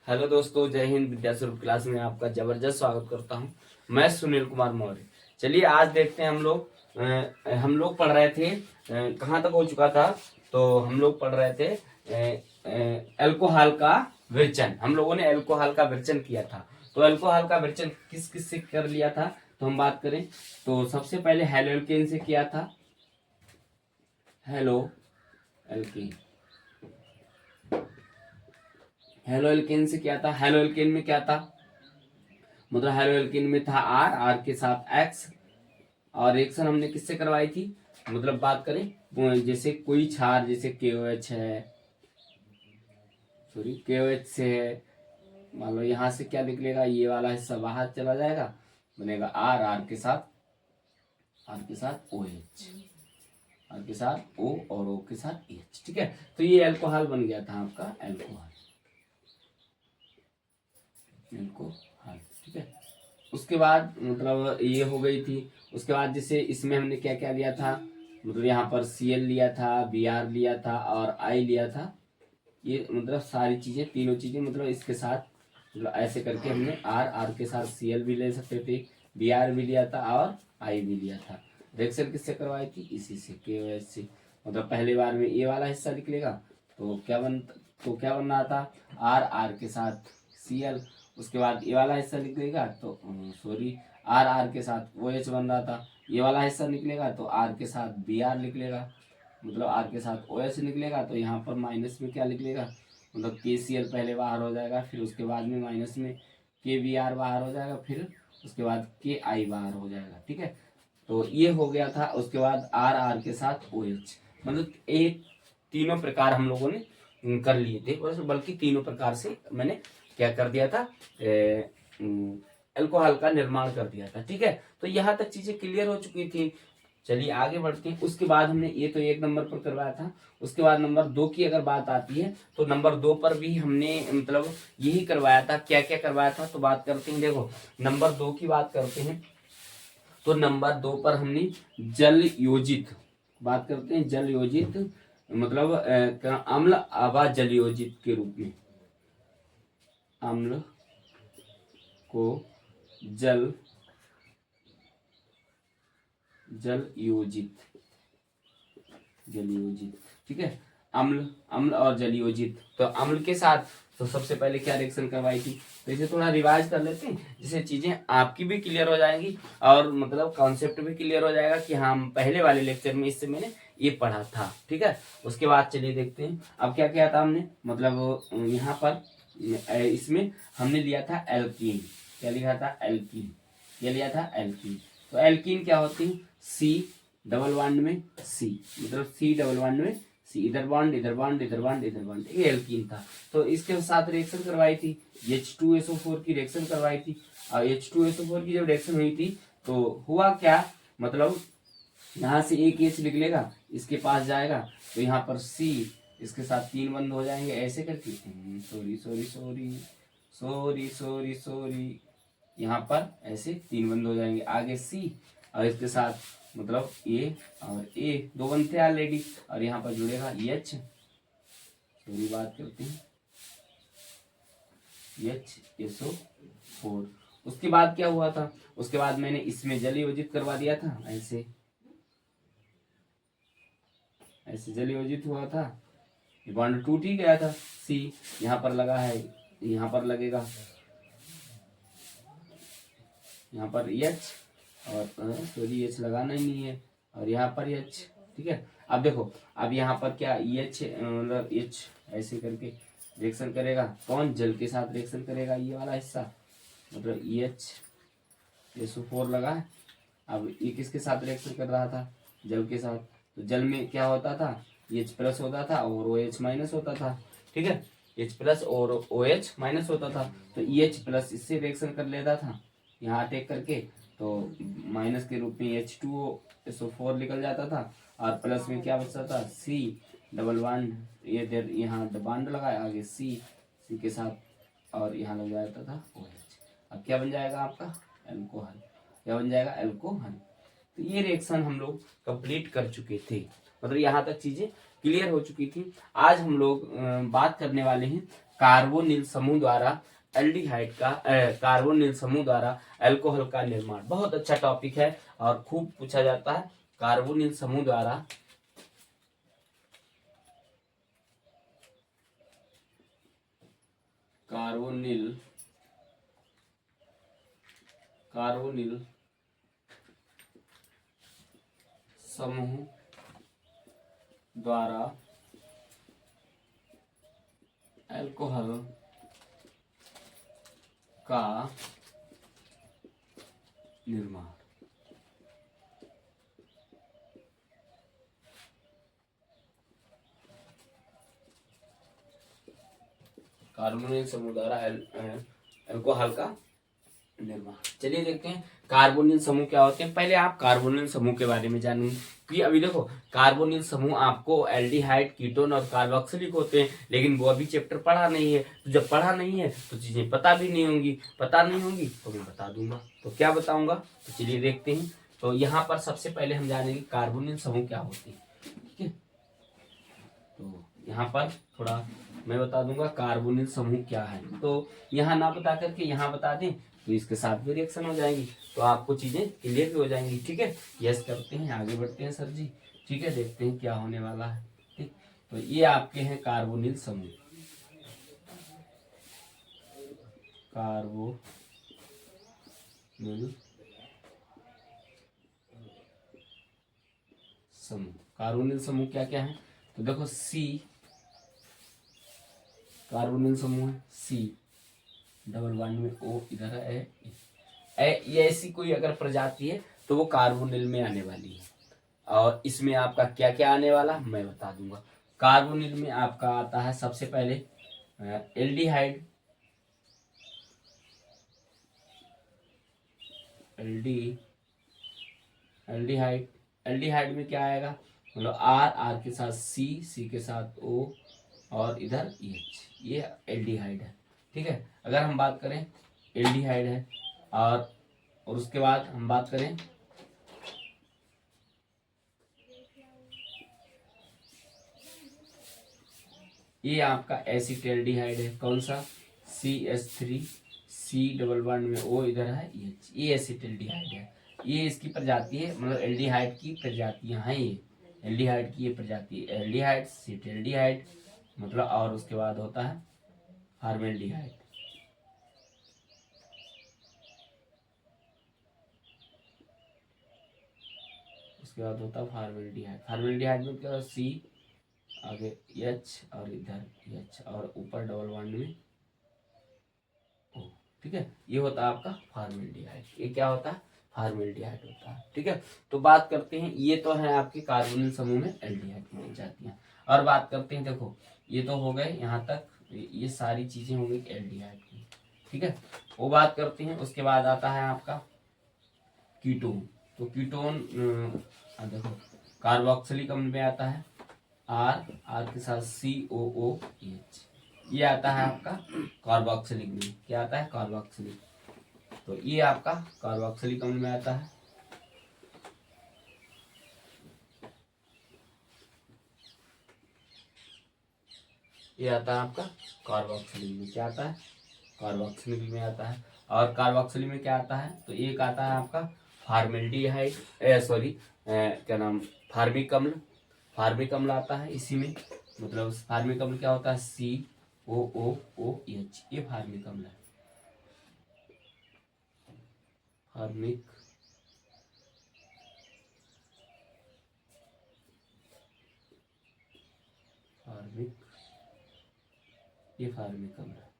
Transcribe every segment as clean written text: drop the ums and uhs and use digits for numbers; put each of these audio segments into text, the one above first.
Hello दोस्तों, जय Hind. विद्यास्वरूप class में आपका जबरदस्त स्वागत करता हूं। मैं सुनील कुमार मौर्य। चलिए आज देखते हैं हम लोग पढ़ रहे थे, कहाँ तक हो चुका था। तो हम लोग पढ़ रहे थे अल्कोहल का विरचन। हम लोगों ने अल्कोहल का विरचन किया था। तो अल्कोहल का विरचन किस किस से कर लिया था, तो हम बात करें तो सबसे पहले हेलो एल्केन से किया था। हेलो एल्केन, हेलो एल्केन से क्या था। हेलो एल्केन में क्या था, मतलब हेलो एल्केन में था आर, आर के साथ एक्स। और रिएक्शन हमने किससे करवाई थी, मतलब बात करें जैसे कोई क्षार, जैसे KOH है, सॉरी KOH से है। मान लो यहाँ से क्या निकलेगा, ये वाला हिस्सा बाहर चला जाएगा, बनेगा आर, आर के साथ OH, आर के साथ O और O के साथ H। ठीक है, तो ये अल्कोहल बन गया था आपका अल्कोहल। ठीक है, उसके बाद मतलब ये हो गई थी। उसके बाद जैसे इसमें हमने क्या क्या लिया था, मतलब यहाँ पर Cl लिया था, Br लिया था और I लिया था। ये मतलब सारी चीजें, तीनों चीजें मतलब इसके साथ, मतलब ऐसे करके हमने R के साथ Cl भी ले सकते थे, Br भी लिया था और I भी लिया था। रिएक्शन किससे करवाई थी, इसी से, KOH से। मतलब पहली बार में ये वाला हिस्सा निकलेगा तो क्या बन रहा था, R के साथ Cl। उसके बाद ये वाला हिस्सा निकलेगा तो सॉरी, R के साथ OH बन रहा था। ये वाला हिस्सा निकलेगा तो R के साथ Br निकलेगा, मतलब R के साथ OH निकलेगा। तो यहाँ पर माइनस में क्या निकलेगा, मतलब KCl पहले बाहर हो जाएगा, फिर उसके बाद में माइनस में KBr बाहर हो जाएगा, फिर उसके बाद KI बाहर हो जाएगा। ठीक है, तो ये हो गया था। उसके बाद R के साथ OH, मतलब एक तीनों प्रकार हम लोगों ने कर लिए थे, बल्कि तीनों प्रकार से मैंने क्या कर दिया था, अल्कोहल का निर्माण कर दिया था। ठीक है, तो यहाँ तक चीजें क्लियर हो चुकी थी। चलिए आगे बढ़ते हैं। उसके बाद हमने ये तो एक नंबर पर करवाया था। उसके बाद नंबर 2 की अगर बात आती है तो नंबर 2 पर भी हमने मतलब यही करवाया था। क्या क्या करवाया था, तो बात करते हैं। देखो नंबर 2 की बात करते हैं तो नंबर 2 पर हमने जल योजित, बात करते हैं जल योजित, मतलब अम्ल अवा जल योजित के रूप में, अम्ल को जल योजित, ठीक है, अम्ल और जल योजित। तो अम्ल के साथ तो सबसे पहले क्या रिएक्शन करवाई थी, तो इसे थोड़ा रिवाइज कर लेते हैं, जिससे चीजें आपकी भी क्लियर हो जाएंगी और मतलब कॉन्सेप्ट भी क्लियर हो जाएगा कि हम पहले वाले लेक्चर में इससे मैंने ये पढ़ा था। ठीक है, उसके बाद चलिए देखते हैं अब क्या किया था हमने, मतलब यहाँ पर इसमें हमने लिया था एल्कीन। क्या लिखा था, एल्कीन। क्या लिया था, एल्कीन। तो एल्कीन क्या होती है, C डबल बॉन्ड में C, मतलब C डबल बॉन्ड में C, इधर बॉन्ड इधर बॉन्ड इधर बॉन्ड इधर बॉन्ड, ये एल्कीन था। तो इसके साथ रिएक्शन करवाई थी, H2SO4 की रिएक्शन करवाई थी। और H2SO4 की जब रिएक्शन हुई थी तो हुआ क्या, मतलब यहाँ से एक H निकलेगा, इसके पास जाएगा तो यहाँ पर C, इसके साथ 3 बंद हो जाएंगे ऐसे करके। Sorry sorry sorry sorry sorry sorry, यहाँ पर ऐसे 3 बंद हो जाएंगे, आगे C और इसके साथ मतलब A और A 2 बंद थे ऑलरेडी, और यहाँ पर जुड़ेगा H। सॉरी बात करते हैं, HSO4। उसके बाद क्या हुआ था, उसके बाद मैंने इसमें जल योजित करवा दिया था, ऐसे जल योजित हुआ था, बॉन्ड टूट ही गया था। C यहाँ पर लगा है, यहाँ पर लगेगा, यहाँ पर H और सॉरी H लगाना ही नहीं है, और यहाँ पर H। ठीक है, अब देखो अब यहाँ पर क्या H, मतलब H ऐसे करके रिएक्शन करेगा, कौन, जल के साथ रिएक्शन करेगा, ये वाला हिस्सा, मतलब HSO4 लगा है। अब ये किसके साथ रिएक्शन कर रहा था, जल के साथ। तो जल में क्या होता था, H प्लस होता था और OH माइनस होता था। ठीक है, H प्लस और OH माइनस होता था, तो EH प्लस इससे रिएक्शन कर लेता था यहाँ अटैक करके, तो माइनस के रूप में H2SO4 निकल जाता था, और प्लस में क्या बचता था, C डबल बॉन्ड, ये देर यहाँ बॉन्ड लगाया आगे C के साथ, और यहाँ लग जाता था OH। अब क्या बन जाएगा आपका, अल्कोहल। क्या बन जाएगा, अल्कोहल। तो ये रिएक्शन हम लोग कंप्लीट कर चुके थे, मतलब यहाँ तक चीजें क्लियर हो चुकी थी। आज हम लोग बात करने वाले हैं कार्बोनिल समूह द्वारा एल्डिहाइड का कार्बोनिल समूह द्वारा अल्कोहल का निर्माण। बहुत अच्छा टॉपिक है और खूब पूछा जाता है। कार्बोनिल समूह द्वारा कार्बोनिल समूह द्वारा अल्कोहल का निर्माण। कार्बोनिल समूह द्वारा अल्कोहल का निर्माण। चलिए देखते हैं कार्बोनिल समूह क्या होते हैं। पहले आप कार्बोनिल समूह के बारे में जानेंगे कि अभी देखो कार्बोनिल समूह आपको एल्डिहाइड, कीटोन और कार्बोक्सिलिक होते हैं, लेकिन वो अभी चैप्टर पढ़ा नहीं है। तो जब पढ़ा नहीं है तो चीजें पता भी नहीं होंगी, पता नहीं होंगी तो मैं बता दूंगा। तो क्या बताऊंगा, तो चलिए देखते हैं। तो यहाँ पर सबसे पहले हम जानेंगे कार्बोनिल समूह क्या होते हैं। ठीक है, तो यहाँ पर थोड़ा मैं बता दूंगा कार्बोनिल समूह क्या है। तो यहाँ ना बता करके यहाँ बता दें तो इसके साथ भी रिएक्शन हो जाएगी, तो आपको चीजें क्लियर भी हो जाएंगी। ठीक है, यस करते हैं, आगे बढ़ते हैं सर जी। ठीक है, देखते हैं क्या होने वाला है। ठीक, तो ये आपके हैं कार्बोनिल समूह। कार्बोनिल समूह, कार्बोनिल समूह क्या क्या है, तो देखो सी कार्बोनिल समूह है, सी डबल बॉन्ड में ओ, इधर है ये ऐसी कोई अगर प्रजाति है तो वो कार्बोनिल में आने वाली है। और इसमें आपका क्या क्या आने वाला मैं बता दूंगा। कार्बोनिल में आपका आता है सबसे पहले एल्डिहाइड, एल्डिहाइड एल्डिहाइड में क्या आएगा, मतलब आर, आर के साथ सी, सी के साथ ओ और इधर एच, ये एल्डिहाइड है। ठीक है, अगर हम बात करें एल्डिहाइड है और उसके बाद हम बात करें ये आपका एसिटेल्डिहाइड है, कौन सा, CH3, सी डबल बॉन्ड में ओ, इधर है एच, ये एसिटेल्डिहाइड है। ये इसकी प्रजाति है, मतलब एल्डिहाइड की प्रजातियां हैं ये, एल्डिहाइड की ये प्रजाति, एल्डिहाइड, सीटेल्डिहाइड मतलब, और उसके बाद होता है फॉर्मेल्डिहाइड। उसके बाद होता है फॉर्मेल्डिहाइड। फॉर्मेल्डिहाइड में क्या, सी आगे एच और इधर एच और ऊपर डबल बॉन्ड में ओ। ठीक है, ये होता है आपका फॉर्मेल्डिहाइड। ये क्या होता है, फॉर्मेल्डिहाइड होता है। ठीक है, तो बात करते हैं, ये तो है आपके कार्बोनिल समूह में एल्डिहाइड की प्रजातियां। और बात करते हैं, देखो ये तो हो गए यहाँ तक, ये सारी चीजें हो गई एल्डिहाइड की। ठीक है, वो बात करते हैं। उसके बाद आता है आपका कीटोन। तो कीटोन देखो कार्बोक्सिलिक अम्ल में आता है आर, आर के साथ COOH, ये आता है आपका कार्बोक्सिलिक में। क्या आता है, कार्बोक्सिलिक। तो ये आपका कार्बोक्सिलिक अम्ल में आता है। ये आता है आपका कार्बोक्सिलिक में। क्या आता है, कार्बोक्सिलिक में आता है। और कार्बोक्सिलिक में क्या आता है, तो एक आता है आपका फार्मेल्डिहाइड, सॉरी क्या नाम, फार्मिक अम्ल। फार्मिक अम्ल आता है इसी में, मतलब फार्मिक अम्ल क्या होता है, COOH, ये फार्मिक अम्ल है। फार्मिक फार्मिक ये फार्मिक अम्ल है,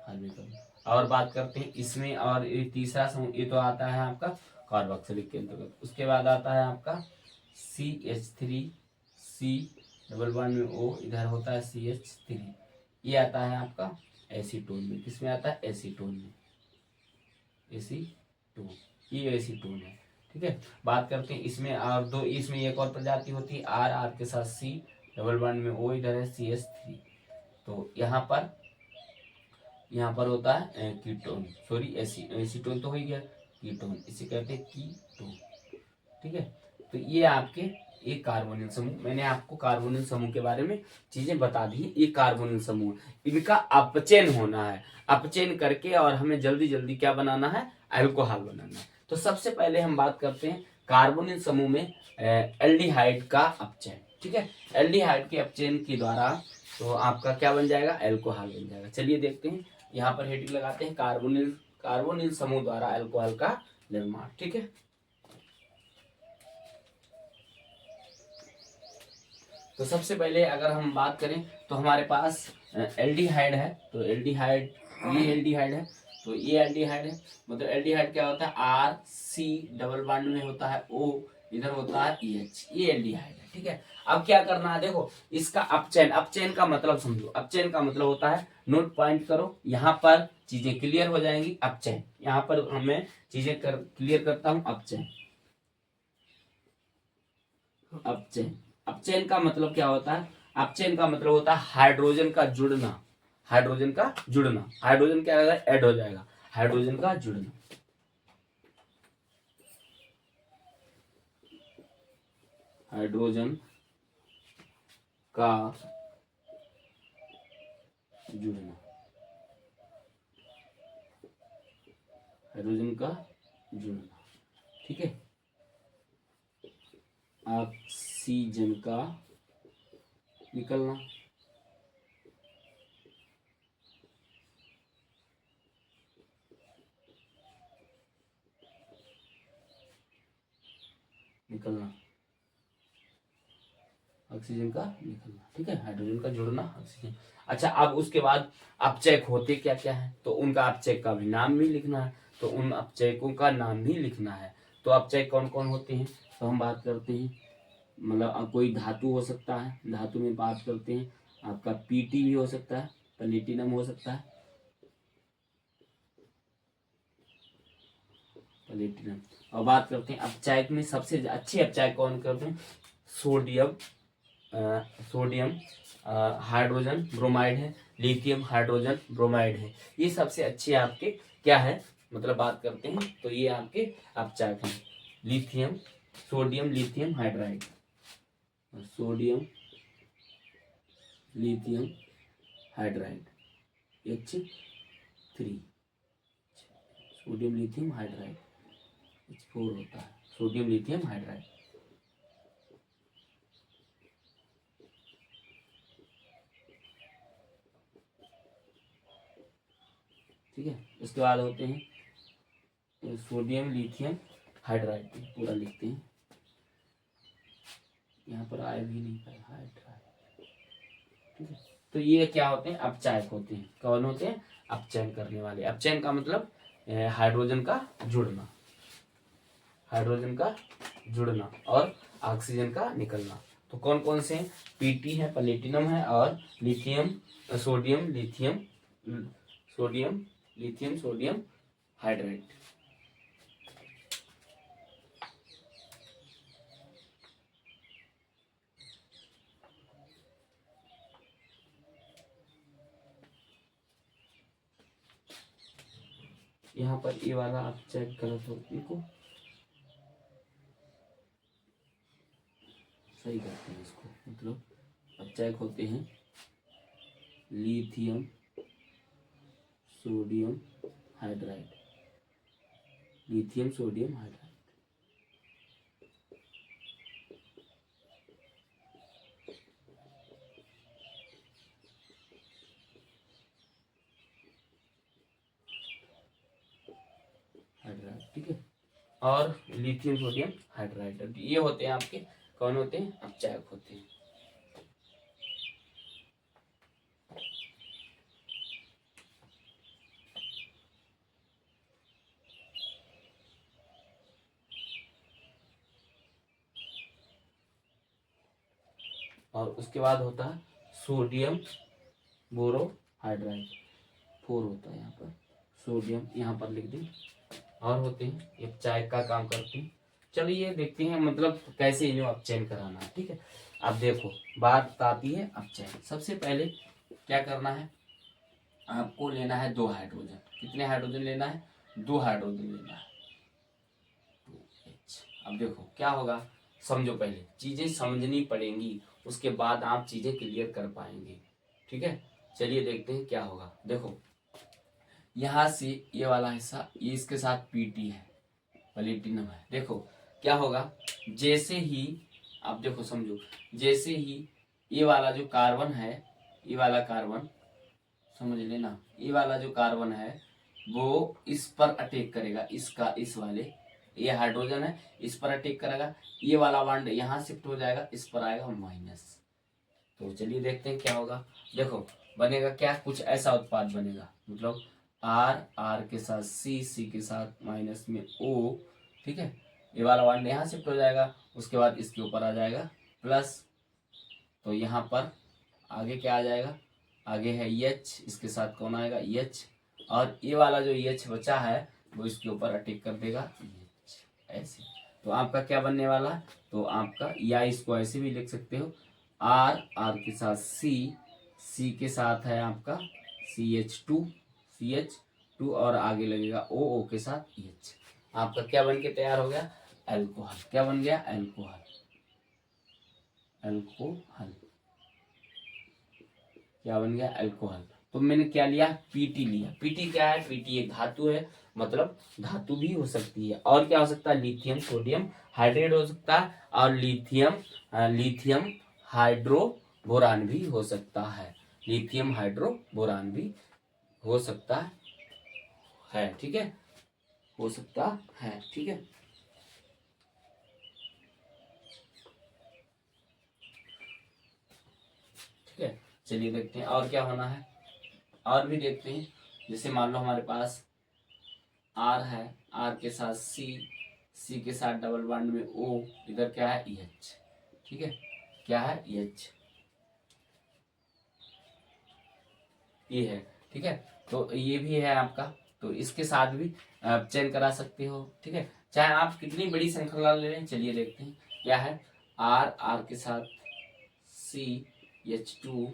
फार्मिक अम्ल। और बात करते हैं इसमें, और ये तीसरा समूह, ये तो आता है आपका कार्बोक्सिलिक के अंतर्गत। उसके बाद आता है आपका CH3, सी डबल बॉन्ड में ओ, इधर होता है CH3, ये आता है आपका एसीटोन में। किसमें आता है, एसीटोन में, एसीटोन, ये एसीटोन है। ठीक है, बात करते हैं इसमें, और दो इसमें एक और प्रजाति होती है आर, आर के साथ सी डबल बॉन्ड में ओ, इधर है CH3। तो यहाँ पर होता है कीटोन, सॉरी एसीटोन तो हो ही गया, कीटोन इसे कहते हैं कीटोन। ठीक है, तो ये आपके ये कार्बोनिल समूह, मैंने आपको कार्बोनिल समूह के बारे में चीजें बता दी। ये कार्बोनिल समूह, इनका अपचयन होना है, अपचयन करके और हमें जल्दी जल्दी क्या बनाना है, अल्कोहल बनाना है। तो सबसे पहले हम बात करते हैं कार्बोनिल समूह में एल्डिहाइड का अपचयन। ठीक है, एल्डिहाइड के अपचयन के द्वारा तो आपका क्या बन जाएगा, अल्कोहल बन जाएगा। चलिए देखते हैं, यहाँ पर हेडिंग लगाते हैं कार्बोनिल समूह द्वारा अल्कोहल का निर्माण। ठीक है, तो सबसे पहले अगर हम बात करें तो हमारे पास एल्डिहाइड है, तो एल्डिहाइड, ये एल्डिहाइड है, तो ये एल्डिहाइड है। मतलब एल्डिहाइड क्या होता है, आर सी डबल बॉन्ड में होता है ओ, इधर होता है EH, ये एल्डिहाइड है। ठीक है, अब क्या करना है, देखो इसका अपचयन, अपचयन का मतलब समझो, अपचयन का मतलब होता है, नोट पॉइंट करो, यहाँ पर चीजें क्लियर हो जाएंगी। अपचयन, यहाँ पर हमें चीजें क्लियर करता हूँ। अपचयन, अपचयन, अपचयन का मतलब क्या होता है, अपचयन का मतलब होता है हाइड्रोजन का जुड़ना, हाइड्रोजन का जुड़ना, हाइड्रोजन क्या होगा, ऐड हो जाएगा, हाइड्रोजन का जुड़ना, हाइड्रोजन का जुड़ना, हाइड्रोजन का जुड़ना। ठीक है, ऑक्सीजन का निकलना, निकलना, ऑक्सीजन का निकलना। ठीक है, हाइड्रोजन का जुड़ना, ऑक्सीजन। अच्छा, अब उसके बाद अपचयक होते क्या क्या है, तो उनका अपचयक का भी नाम भी लिखना है, तो उन अपचयकों का नाम भी लिखना है। तो अपचयक कौन कौन होते हैं, तो हम बात करते हैं, मतलब अब कोई धातु हो सकता है, धातु में बात करते हैं, आपका पीटी भी हो सकता है, प्लेटिनम हो सकता है, प्लेटिनम। और बात करते हैं अपचायक में सबसे अच्छे अपचायक कौन करते हैं, सोडियम, सोडियम हाइड्रोजन ब्रोमाइड है, लिथियम हाइड्रोजन ब्रोमाइड है, ये सबसे अच्छे आपके क्या है, मतलब बात करते हैं तो ये आपके अपचायक हैं। Lithium, sodium lithium hydride, sodium lithium hydride H3, sodium lithium hydride H4 होता है, सोडियम लिथियम हाइड्राइड। ठीक है, उसके बाद होते हैं सोडियम लिथियम हाइड्राइड, पूरा लिखते हैं, यहाँ पर आए भी नहीं पाए, हाइड्राइड। ठीक है, तो ये क्या होते हैं, अपचायक होते हैं। कौन होते हैं, अपचयन करने वाले। अपचयन का मतलब हाइड्रोजन का जुड़ना, हाइड्रोजन का जुड़ना और ऑक्सीजन का निकलना। तो कौन कौन से हैं, पीटी है, प्लेटिनम है, और lithium, sodium lithium, sodium lithium sodium hydride. यहाँ पर ये वाला आप चेक गलत हो, इनको सही करते हैं इसको, मतलब अब चेक होते हैं lithium sodium hydride, lithium sodium hydride. Hydride, ठीक है, और लिथियम सोडियम हाइड्राइड, ये होते हैं आपके, कौन होते हैं, अपचायक होते हैं। और उसके बाद होता है सोडियम बोरोहाइड्राइड, 4 होता है यहाँ पर, सोडियम यहाँ पर लिख दें। और होते हैं ये चाय का काम करते हैं। चलिए देखते हैं मतलब कैसे इन्हें अपचयन कराना है। ठीक है, अब देखो बात आती है अपचयन। सबसे पहले क्या करना है, आपको लेना है 2 हाइड्रोजन। कितने हाइड्रोजन लेना है, 2 हाइड्रोजन लेना है, 2H। अब देखो क्या होगा, समझो, पहले चीजें समझनी पड़ेंगी, उसके बाद आप चीजें क्लियर कर पाएंगे। ठीक है, चलिए देखते हैं क्या होगा। देखो यहाँ से ये वाला हिस्सा, ये इसके साथ पीटी है, प्लेटिनम है। देखो क्या होगा, जैसे ही आप देखो समझो, जैसे ही ये वाला जो कार्बन है, ये वाला कार्बन समझ लेना, ये वाला जो कार्बन है वो इस पर अटैक करेगा, इसका इस वाले, ये हाइड्रोजन है, इस पर अटैक करेगा, ये वाला बॉन्ड यहाँ शिफ्ट हो जाएगा, इस पर आएगा माइनस। तो चलिए देखते हैं क्या होगा। देखो बनेगा क्या, कुछ ऐसा उत्पाद बनेगा, मतलब आर, आर के साथ सी, सी के साथ माइनस में ओ। ठीक है, ये वाला बॉन्ड यहाँ शिफ्ट हो जाएगा, उसके बाद इसके ऊपर आ जाएगा प्लस। तो यहाँ पर आगे क्या आ जाएगा, आगे है एच, इसके साथ कौन आएगा, एच, और ये वाला जो एच बचा है वो इसके ऊपर अटैक कर देगा एच, ऐसे। तो आपका क्या बनने वाला है, तो आपका, या इसको ऐसे भी लिख सकते हो, आर, आर के साथ सी, सी के साथ है आपका CH2, CH2, और आगे लगेगा O, O के साथ एच। आपका क्या बन के तैयार हो गया, एल्कोहल। क्या बन गया, एल्कोहल, एल्कोहल। क्या बन गया, एल्कोहल। तो मैंने क्या लिया, पीटी लिया। पीटी क्या है, पीटी एक धातु है, मतलब धातु भी हो सकती है। और क्या हो सकता है, लिथियम सोडियम हाइड्रेट हो सकता है, और लिथियम हाइड्रो बोरान भी हो सकता है, लिथियम हाइड्रो बोरान भी हो सकता है। ठीक है, हो सकता है। ठीक है, ठीक है, चलिए देखते हैं और क्या होना है, और भी देखते हैं। जैसे मान लो हमारे पास आर है, आर के साथ सी, सी के साथ डबल बॉन्ड में ओ, इधर क्या है, एच। ठीक है, क्या है, एच, ये है। ठीक है, तो ये भी है आपका, तो इसके साथ भी आप चेंज करा सकते हो। ठीक है, चाहे आप कितनी बड़ी श्रृंखला ले लें। चलिए देखते हैं क्या है, आर, आर के साथ सी, H2,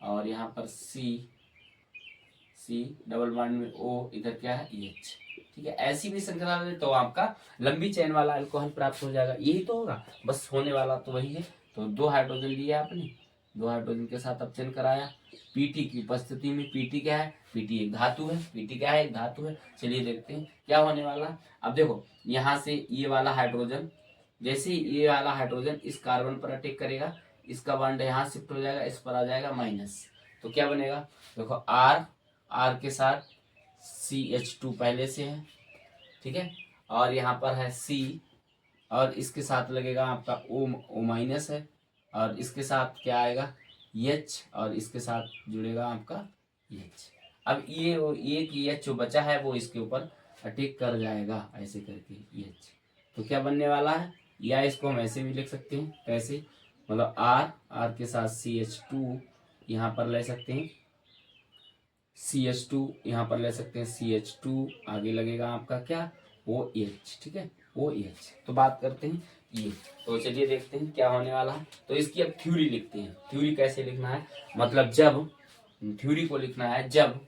और यहाँ पर सी, सी डबल बॉन्ड में ओ, इधर क्या है, एच। ठीक है, ऐसी भी श्रृंखला ले तो आपका लंबी चेन वाला अल्कोहल प्राप्त हो जाएगा। यही तो होगा, बस होने वाला तो वही है। तो दो हाइड्रोजन लिया आपने, दो हाइड्रोजन के साथ अब चेन कराया पीटी की उपस्थिति में। पीटी क्या है, पीटी एक धातु है, पीटी क्या है, एक धातु है। चलिए देखते हैं क्या होने वाला है। अब देखो यहाँ से ये वाला हाइड्रोजन, जैसे ही ये वाला हाइड्रोजन इस कार्बन पर अटैक करेगा, इसका बॉन्ड यहाँ शिफ्ट हो जाएगा, इस पर आ जाएगा माइनस। तो क्या बनेगा, देखो आर, आर के साथ CH2 पहले से है। ठीक है, और यहाँ पर है सी, और इसके साथ लगेगा आपका O, O माइनस है, और इसके साथ क्या आएगा, H, और इसके साथ जुड़ेगा आपका H। अब ये एक H जो बचा है वो इसके ऊपर अटैक कर जाएगा, ऐसे करके H। तो क्या बनने वाला है, या इसको हम ऐसे भी लिख सकते हैं, कैसे, मतलब आर, आर के साथ CH2 यहाँ पर ले सकते हैं, CH2 यहाँ पर ले सकते हैं, CH2 आगे लगेगा आपका क्या, OH। ठीक है, OH। तो बात करते हैं ये, तो चलिए देखते हैं क्या होने वाला है। तो इसकी अब थ्योरी लिखते हैं। थ्योरी कैसे लिखना है, मतलब जब थ्योरी को लिखना है, जब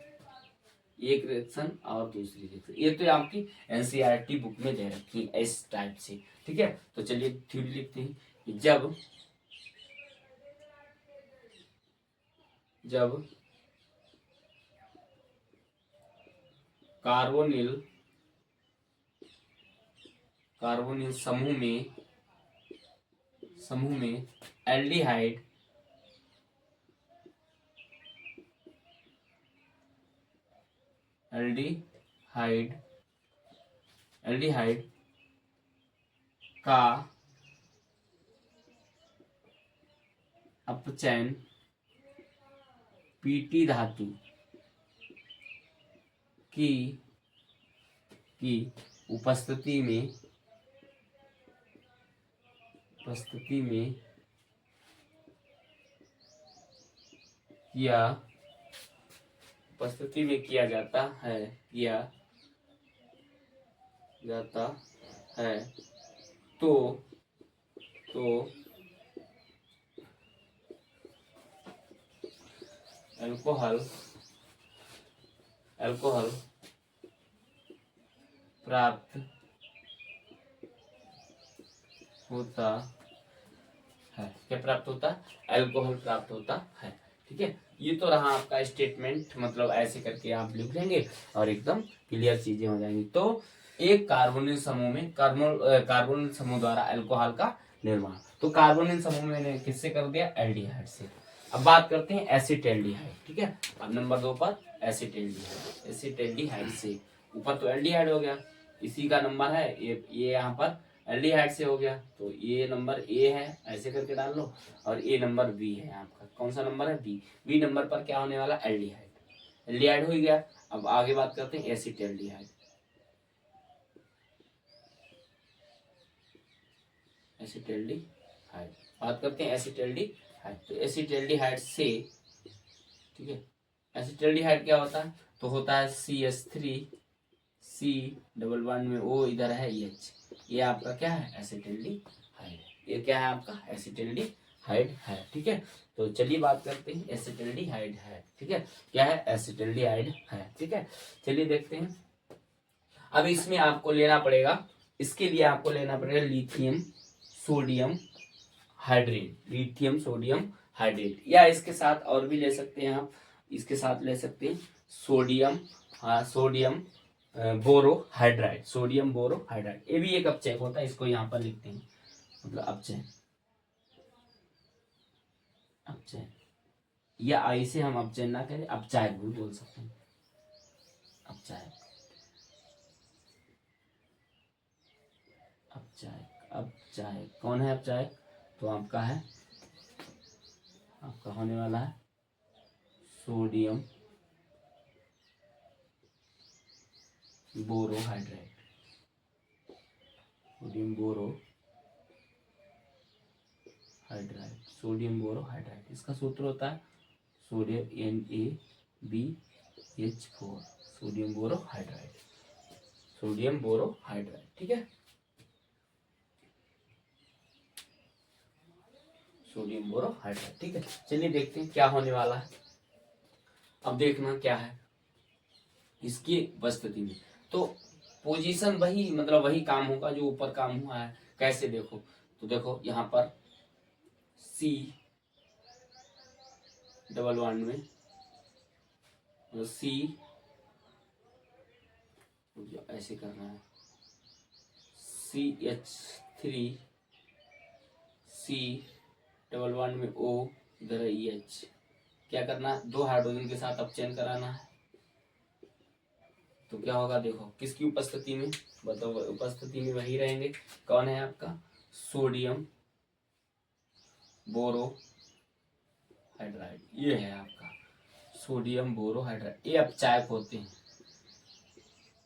एक रिएक्शन और दूसरी रिएक्शन, ये तो आपकी NCERT बुक में दे रखी है इस टाइप से। ठीक है, तो चलिए थ्योरी लिखते हैं कि जब कार्बोनिल कार्बोनिल समूह में एल्डिहाइड एल्डिहाइड एल्डिहाइड का अपचयन पीटी धातु की उपस्थिति में किया जाता है, तो अल्कोहल प्राप्त होता है। क्या प्राप्त होता है? अल्कोहल प्राप्त होता है। ठीक है, ये तो रहा आपका स्टेटमेंट, मतलब ऐसे करके आप लिख लेंगे और एकदम क्लियर चीजें हो जाएंगी। तो एक कार्बोनिल समूह में कार्बोनिल समूह द्वारा अल्कोहल का निर्माण, तो कार्बोनिल समूह में मैंने किससे कर दिया? एल्डिहाइड से। अब बात करते हैं एसिटेल्डिहाइड। ठीक है, अब नंबर 2 पर एसिटेल्डिहाइड। एसिटेल्डिहाइड से ऊपर तो एल्डिहाइड हो गया, इसी का नंबर है ये यहाँ पर एल्डिहाइड से हो गया, तो ये नंबर ए है, ऐसे करके डाल लो, और ए नंबर बी है आपका। कौन सा नंबर है? बी। बी नंबर पर क्या होने वाला? एल्डिहाइड। एल्डिहाइड हो गया। अब आगे बात करते हैं एसिटेल्डिहाइड। एसिटेल्डिहाइड बात करते हैं एसिटेल्डिहाइड। तो एसिटेल्डिहाइड से, ठीक है, एसिटेल्डिहाइड क्या होता है? तो होता है CH3 C डबल बॉन्ड में O इधर है H, ये आपका क्या है? एसिटेल्डिहाइड। ये क्या है आपका? एसिटेल्डिहाइड है। ठीक है, तो चलिए बात करते हैं एसिटेल्डिहाइड है। ठीक है, क्या है? एसिटेल्डिहाइड है। ठीक है, चलिए देखते हैं। अब इसमें आपको लेना पड़ेगा, इसके लिए आपको लेना पड़ेगा lithium sodium hydrate. Lithium sodium hydrate, या इसके साथ और भी ले सकते हैं आप, इसके साथ ले सकते हैं सोडियम, हाँ सोडियम बोरो हाइड्राइड। सोडियम बोरो हाइड्राइड, ये भी एक अपचयक होता है, इसको यहाँ पर लिखते हैं, मतलब अपचय, अपचय, या आई से हम अपचय ना करें, अपचायक भी बोल सकते हैं, अपचायक, अपचायक, अपचायक। कौन है अपचायक? तो आपका है, आपका होने वाला है sodium borohydride. Sodium borohydride, sodium borohydride, इसका सूत्र होता है sodium NaBH4, sodium borohydride, sodium borohydride. ठीक है, सोडियम बोरोहाइड्रेट। ठीक है, चलिए देखते हैं क्या होने वाला है। अब देखना क्या है इसकी उपस्थिति में, तो पोजीशन वही, मतलब वही काम होगा जो ऊपर काम हुआ है। कैसे? देखो, तो देखो यहाँ पर C डबल बॉन्ड में, तो C ऐसे करना है, CH3 C डबल बॉन्ड में O, इधर है EH। क्या करना है? 2 हाइड्रोजन के साथ अपचयन कराना है। तो क्या होगा? देखो किसकी उपस्थिति में, बताओ, उपस्थिति में वही रहेंगे। कौन है आपका? सोडियम बोरोहाइड्राइड, ये है आपका सोडियम बोरोहाइड्राइड। ये अपचायक होते हैं,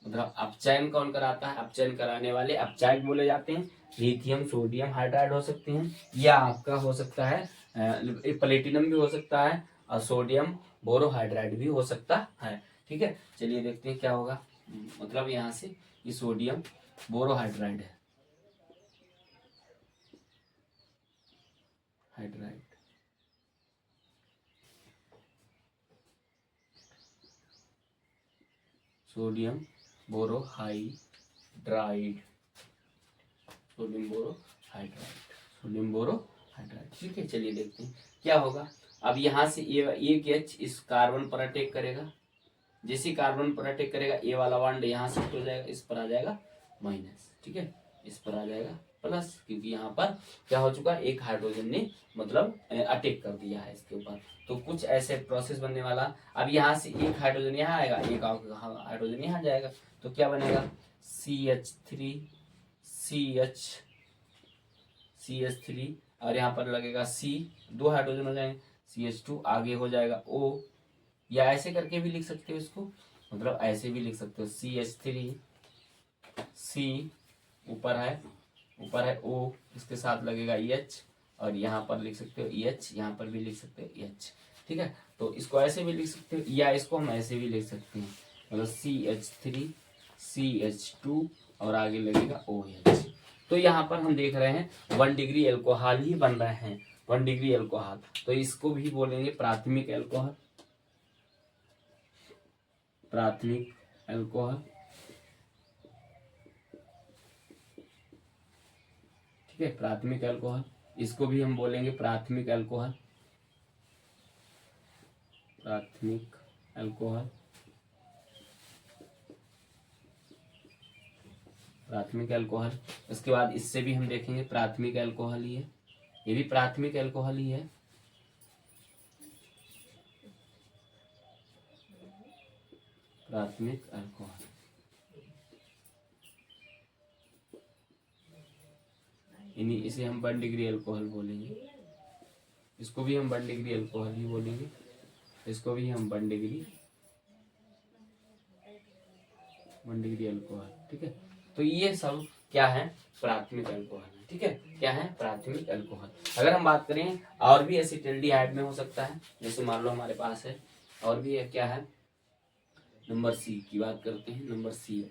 मतलब अपचयन कौन कराता है? अपचयन कराने वाले अपचायक बोले जाते हैं। लिथियम सोडियम हाइड्राइड हो सकते हैं, या आपका हो सकता है प्लेटिनम भी हो सकता है, और सोडियम बोरोहाइड्राइड भी हो सकता है। ठीक है, चलिए देखते हैं क्या होगा। मतलब यहाँ से ये सोडियम बोरोहाइड्राइड है, hydride, sodium borohydride, sodium borohydride, sodium borohydride. ठीक है, चलिए देखते हैं क्या होगा। अब यहाँ से एक H इस कार्बन पर अटैक करेगा, जैसे कार्बन पर अटैक करेगा ए वाला बॉन्ड यहाँ शिफ्ट हो जाएगा, इस पर आ जाएगा माइनस। ठीक है, इस पर आ जाएगा प्लस, क्योंकि यहाँ पर क्या हो चुका है? एक हाइड्रोजन ने मतलब अटैक कर दिया है इसके ऊपर, तो कुछ ऐसे प्रोसेस बनने वाला। अब यहाँ से एक हाइड्रोजन यहाँ आएगा, एक हाइड्रोजन यहाँ जाएगा, तो क्या बनेगा? CH3 CH3, और यहाँ पर लगेगा C, 2 हाइड्रोजन हो जाएंगे, CH2 आगे हो जाएगा O, या ऐसे करके भी लिख सकते हो इसको, मतलब ऐसे भी लिख सकते हो CH3 C, ऊपर है O, इसके साथ लगेगा EH, और यहाँ पर लिख सकते हो EH, यहाँ पर भी लिख सकते हो EH। ठीक है, तो इसको ऐसे भी लिख सकते हो, या इसको हम ऐसे भी लिख सकते हैं, मतलब CH3 CH2 और आगे लगेगा OH। तो यहाँ पर हम देख रहे हैं 1 डिग्री एल्कोहल ही बन रहे हैं, 1 डिग्री एल्कोहल, तो इसको भी बोलेंगे प्राथमिक एल्कोहल, प्राथमिक एल्कोहल। ठीक है, प्राथमिक एल्कोहल, इसको भी हम बोलेंगे प्राथमिक अल्कोहल, प्राथमिक अल्कोहल, प्राथमिक अल्कोहल। इसके बाद इससे भी हम देखेंगे प्राथमिक अल्कोहल ही है, ये भी प्राथमिक अल्कोहल ही है। प्राथमिक अल्कोहल, इन्हीं इसे हम 1 डिग्री अल्कोहल बोलेंगे। इसको भी हम 1 डिग्री अल्कोहल ही बोलेंगे, इसको भी हम 1 डिग्री अल्कोहल। ठीक है, तो ये सब क्या है, प्राथमिक अल्कोहल है। ठीक है, क्या है, प्राथमिक अल्कोहल। अगर हम बात करें और भी एसिटिल्डिहाइड में हो सकता है, जैसे मान लो हमारे पास है और भी है, क्या है, नंबर सी की बात करते हैं। नंबर सी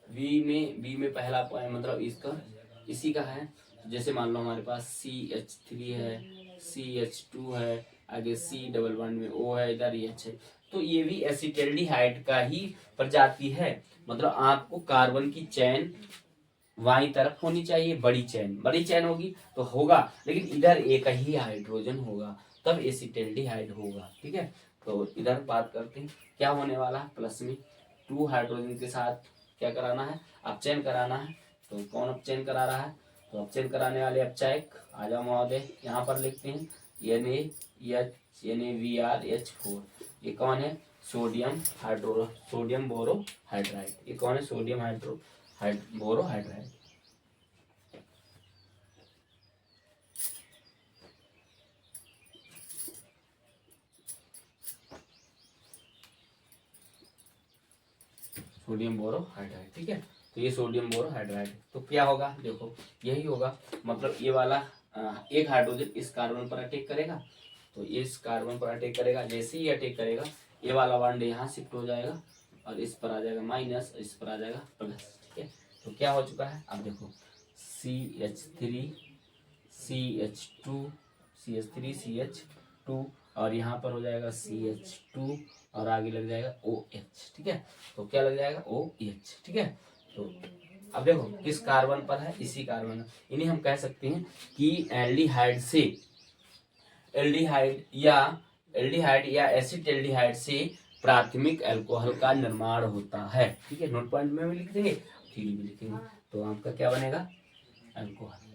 बी में पहला पॉइंट मतलब इसका इसी का है। जैसे मान लो हमारे पास CH3 है, CH2 है, आगे C डबल बॉन्ड में O है, इधर H है, तो ये भी एसिटिल्डिहाइड का ही प्रजाति है। मतलब आपको कार्बन की चेन बाईं तरफ होनी चाहिए, बड़ी चेन होगी तो होगा, लेकिन इधर एक ही हाइड्रोजन होगा तब एसिटिल्डिहाइड होगा। ठीक है, तो इधर बात करते हैं क्या होने वाला है, प्लस में 2 हाइड्रोजन के साथ क्या कराना है, अपचयन कराना है। तो कौन अपचयन करा रहा है, तो अपचयन कराने वाले अपचायक आ जाओ महोदय, यहाँ पर लिखते हैं NaVrH4। ये कौन है, सोडियम बोरोहाइड्राइड। ये कौन है, सोडियम बोरोहाइड्राइड। Sodium borohydride. ठीक है, तो ये सोडियम बोरोहाइड्राइड, तो क्या होगा, देखो यही होगा। मतलब ये वाला एक हाइड्रोजन इस कार्बन पर अटैक करेगा, तो इस कार्बन पर अटैक करेगा, जैसे ही अटैक करेगा ये वाला बॉन्ड यहाँ शिफ्ट हो जाएगा और इस पर आ जाएगा माइनस, इस पर आ जाएगा प्लस। ठीक है, तो क्या हो चुका है, अब देखो CH3 CH2 और यहाँ पर हो जाएगा CH2 और आगे लग जाएगा OH। ठीक है, तो क्या लग जाएगा, OH। ठीक है, तो अब देखो किस कार्बन पर है, इसी कार्बन, इन्हें हम कह सकते हैं कि एल्डिहाइड या एसिटिल्डिहाइड से प्राथमिक अल्कोहल का निर्माण होता है। ठीक है, नोट पॉइंट में भी लिख देंगे, थ्योरी भी लिखेंगे, तो आपका क्या बनेगा, अल्कोहल।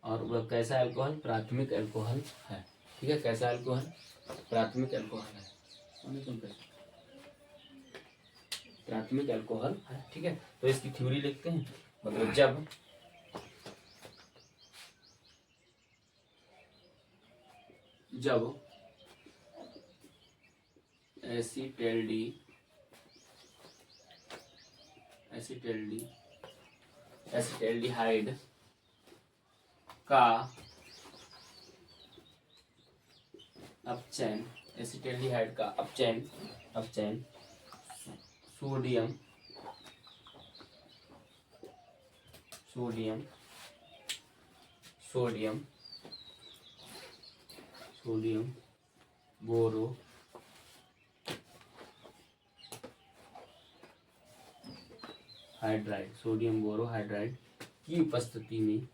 और वह कैसा अल्कोहल, प्राथमिक अल्कोहल है। ठीक है, कैसा अल्कोहल, प्राथमिक अल्कोहल है, प्राथमिक अल्कोहल है। ठीक है, तो इसकी थ्योरी लिखते हैं। मतलब जब एसिटिल्डिहाइड का अपचयन, सोडियम बोरोहाइड्राइड की उपस्थिति में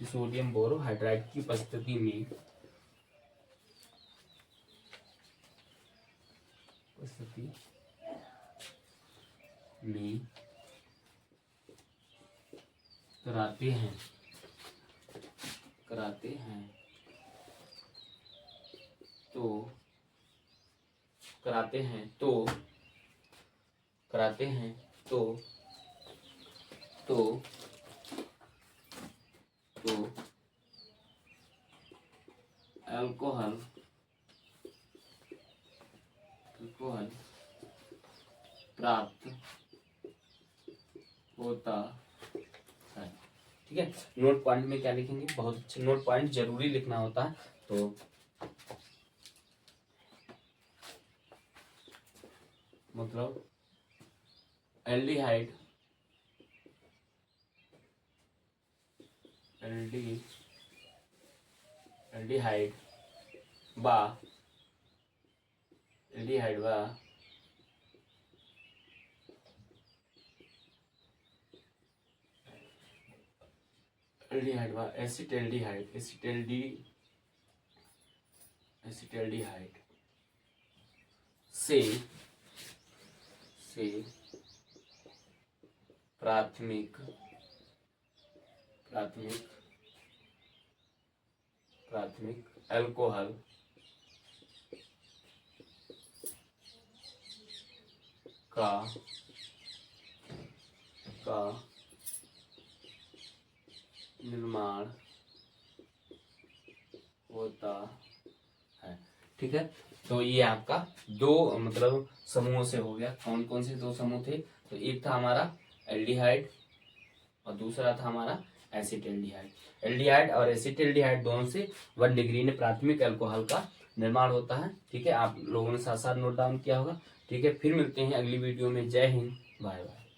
सोडियम बोरोहाइड्राइड की उपस्थिति में कराते हैं तो अल्कोहल प्राप्त होता है। ठीक है, नोट पॉइंट में क्या लिखेंगे, बहुत अच्छे नोट पॉइंट जरूरी लिखना होता है। तो मतलब एल्डिहाइड एल्डिहाइड बा एल्डिहाइड बा एल्डिहाइड बा एसिटल्डिहाइड से प्राथमिक अल्कोहल का निर्माण होता है। ठीक है, तो ये आपका दो मतलब समूहों से हो गया। कौन कौन से दो समूह थे? तो एक था हमारा एल्डिहाइड और दूसरा था हमारा एसिटल्डिहाइड। एल्डिहाइड और एसिटल्डिहाइड दोनों से 1 डिग्री में प्राथमिक अल्कोहल का निर्माण होता है। ठीक है, आप लोगों ने साथ साथ नोट डाउन किया होगा। ठीक है, फिर मिलते हैं अगली वीडियो में। जय हिंद, बाय बाय।